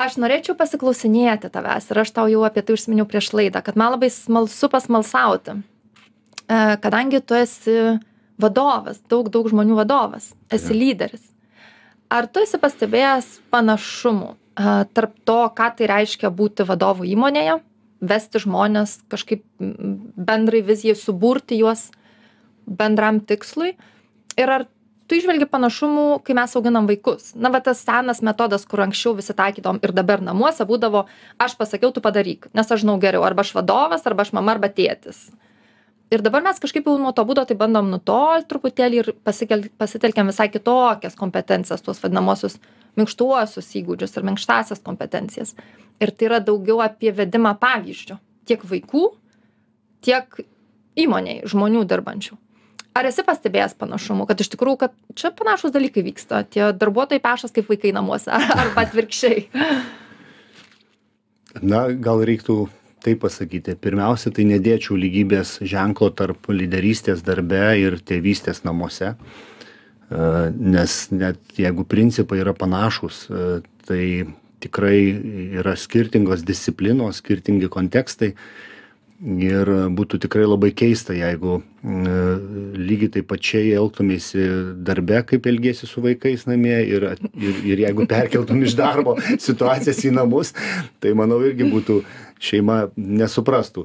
Aš norėčiau pasiklausinėti tavęs ir aš tau jau apie tai užsiminiau prieš laidą, kad man labai smalsu pasmalsauti. Kadangi tu esi vadovas, daug žmonių vadovas, esi lyderis. Ar tu esi pastebėjęs panašumų tarp to, ką tai reiškia būti vadovu įmonėje, vesti žmonės kažkaip bendrai vizijai, suburti juos bendram tikslui? Ir ar tu įžvelgi panašumų, kai mes auginam vaikus? Na, va tas senas metodas, kur anksčiau visi taikydom ir dabar namuose būdavo, aš pasakiau, tu padaryk, nes aš žinau geriau, arba aš vadovas, arba aš mama, arba tėtis. Ir dabar mes kažkaip jau nuo to būdo tai bandom nutolti truputėlį ir pasitelkiam visai kitokias kompetencijas, tuos vadinamosius minkštuosius įgūdžius ir minkštasias kompetencijas. Ir tai yra daugiau apie vedimą pavyzdžių, tiek vaikų, tiek įmonėj žmonių dirbančių. Ar esi pastebėjęs panašumų, kad iš tikrųjų, kad čia panašus dalykai vyksta, tie darbuotojai pešas kaip vaikai namuose, arba atvirkščiai? Na, gal reiktų taip pasakyti. Pirmiausia, tai nedėčiau lygybės ženklo tarp lyderystės darbe ir tėvystės namuose, nes net jeigu principai yra panašus, tai tikrai yra skirtingos disciplinos, skirtingi kontekstai ir būtų tikrai labai keista, jeigu lygiai taip pačiai elgtumėsi darbe, kaip elgėsi su vaikais namie ir jeigu perkeltum iš darbo situacijas į namus, tai manau irgi būtų šeima nesuprastų.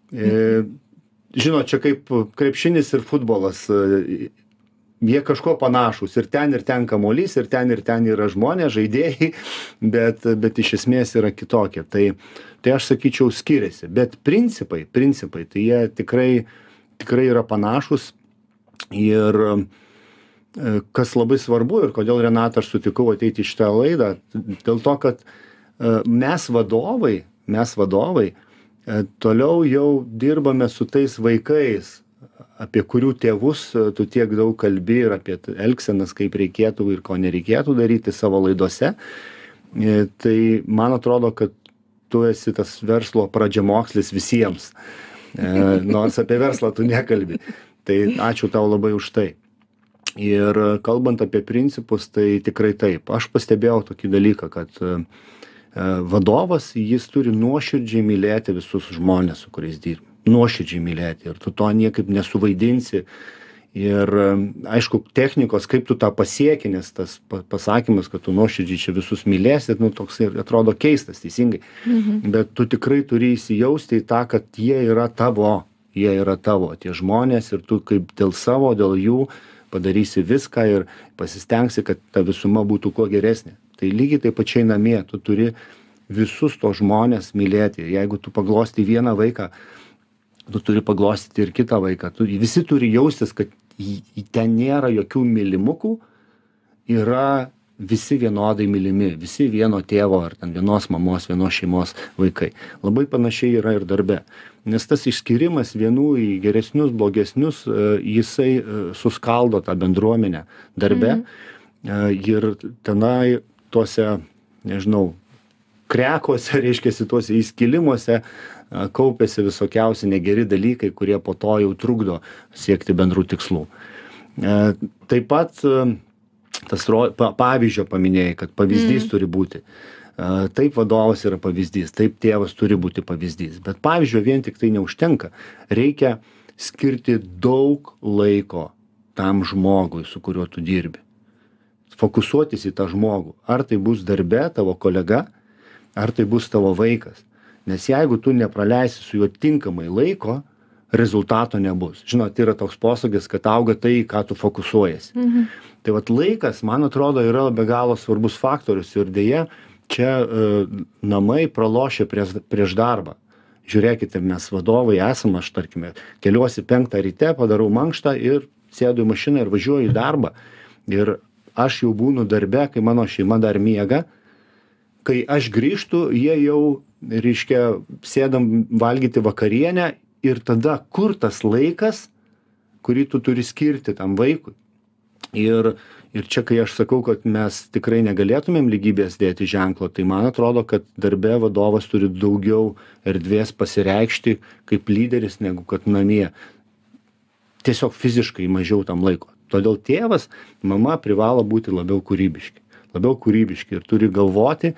Žinot, čia kaip krepšinis ir futbolas, jie kažko panašus, ir ten kamuolys, ir ten yra žmonės, žaidėjai, bet iš esmės yra kitokie. Tai aš sakyčiau skiriasi, bet principai, tai jie tikrai yra panašus. Ir kas labai svarbu ir kodėl, Renata, aš sutikau ateiti į šitą laidą, dėl to, kad mes vadovai toliau jau dirbame su tais vaikais, apie kurių tėvus tu tiek daug kalbi ir apie elgsenas, kaip reikėtų ir ko nereikėtų daryti savo laidose. Tai man atrodo, kad tu esi tas verslo pradžiamokslis visiems, nors apie verslą tu nekalbi. Tai ačiū tau labai už tai. Ir kalbant apie principus, tai tikrai taip. Aš pastebėjau tokį dalyką, kad vadovas, jis turi nuoširdžiai mylėti visus žmonės, su kuriais dirba. Nuoširdžiai mylėti ir tu to niekaip nesuvaidinsi. Ir aišku, technikos, kaip tu tą pasieki, nes tas pasakymas, kad tu nuoširdžiai čia visus mylėsi, toks ir atrodo keistas, teisingai. Bet tu tikrai turi įsijausti į tą, kad jie yra tavo, tie žmonės, ir tu kaip dėl savo, dėl jų padarysi viską ir pasistengsi, kad ta visuma būtų kuo geresnė. Tai lygiai taip pačiai namie, tu turi visus tos žmonės mylėti. Jeigu tu paglosti vieną vaiką, tu turi paglostyti ir kitą vaiką. Visi turi jaustis, kad ten nėra jokių mylimukų, yra visi vienodai mylimi, visi vieno tėvo ar ten vienos mamos, vienos šeimos vaikai. Labai panašiai yra ir darbe. Nes tas išskirimas vienų į geresnius, blogesnius, jisai suskaldo tą bendruomenę darbe. Ir tenai tuose, nežinau, krekuose, reiškia, tuose įskilimuose kaupiasi visokiausi negeri dalykai, kurie po to jau trukdo siekti bendrų tikslų. Taip pat tas pavyzdžio paminėjai, kad pavyzdys turi būti. Taip vadovas yra pavyzdys, taip tėvas turi būti pavyzdys. Bet pavyzdžio vien tik tai neužtenka. Reikia skirti daug laiko tam žmogui, su kuriuo tu dirbi. Fokusuotis į tą žmogų. Ar tai bus darbe tavo kolega, ar tai bus tavo vaikas. Nes jeigu tu nepraleisi su juo tinkamai laiko, rezultato nebus. Žinot, yra toks posakis, kad auga tai, ką tu fokusuojasi. Tai vat laikas, man atrodo, yra be galo svarbus faktorius ir dėja, čia namai pralošia prieš darbą. Žiūrėkite, mes vadovai esam, aš tarkime, keliuosi 5 ryte, padarau mankštą ir sėdu į mašiną ir važiuoju į darbą. Ir aš jau būnu darbe, kai mano šeima dar miega. Kai aš grįžtu, jie jau, reiškia, sėdam valgyti vakarienę ir tada kur tas laikas, kurį tu turi skirti tam vaikui. Ir čia, kai aš sakau, kad mes tikrai negalėtumėm lygybės dėti ženklo, tai man atrodo, kad darbe vadovas turi daugiau erdvės pasireikšti kaip lyderis, negu kad namie. Tiesiog fiziškai mažiau tam laiko. Todėl tėvas, mama privalo būti labiau kūrybiški ir turi galvoti,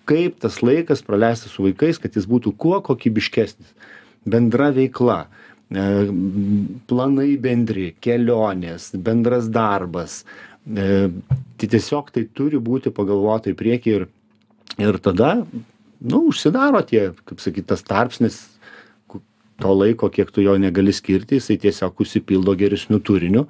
kaip tas laikas praleistas su vaikais, kad jis būtų kuo kokybiškesnis. Bendra veikla, planai bendri, kelionės, bendras darbas. Tai tiesiog tai turi būti pagalvota į priekį ir tada, užsidaro tie, kaip sakyt, tas tarpsnis to laiko, kiek tu jo negali skirti, jisai tiesiog užsipildo geresniu turiniu.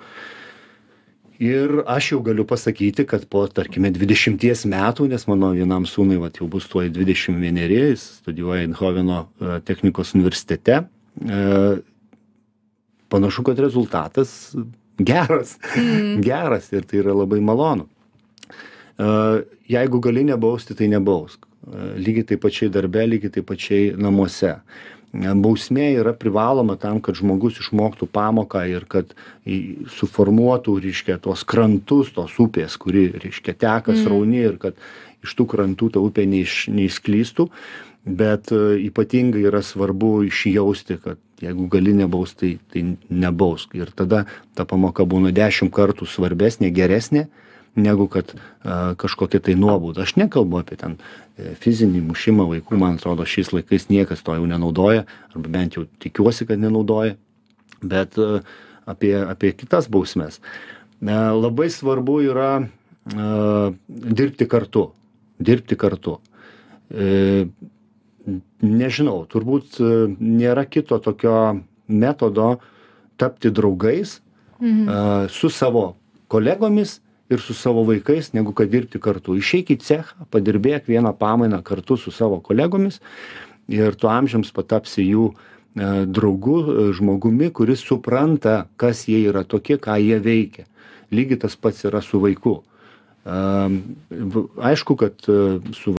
Ir aš jau galiu pasakyti, kad po, tarkime, 20 metų, nes mano vienam sūnui jau bus tuoj 21, jis studijuoja Eindhoveno technikos universitete, panašu, kad rezultatas geras ir tai yra labai malonu. Jeigu gali nebausti, tai nebausk. Lygiai taip pačiai darbe, lygiai taip pačiai namuose. Bausmė yra privaloma tam, kad žmogus išmoktų pamoką ir kad suformuotų, reiškia, tos krantus, tos upės, kuri, reiškia, teka srauni ir kad iš tų krantų ta upė neišklystų. Bet ypatingai yra svarbu išjausti, kad jeigu gali nebausti, tai nebausk. Ir tada ta pamoka būna 10 kartų svarbesnė, geresnė, negu kad kažkokia tai nuobauda. Aš nekalbu apie ten fizinį mušimą vaikų, man atrodo, šiais laikais niekas to jau nenaudoja, arba bent jau tikiuosi, kad nenaudoja, bet apie kitas bausmes. Labai svarbu yra dirbti kartu. Nežinau, turbūt nėra kito tokio metodo tapti draugais su savo kolegomis ir su savo vaikais, negu kad dirbti kartu. Išeik į cechą, padirbėk vieną pamainą kartu su savo kolegomis ir tu amžiams patapsi jų draugu, žmogumi, kuris supranta, kas jie yra tokie, ką jie veikia. Lygiai tas pats yra su vaiku. Aišku, kad su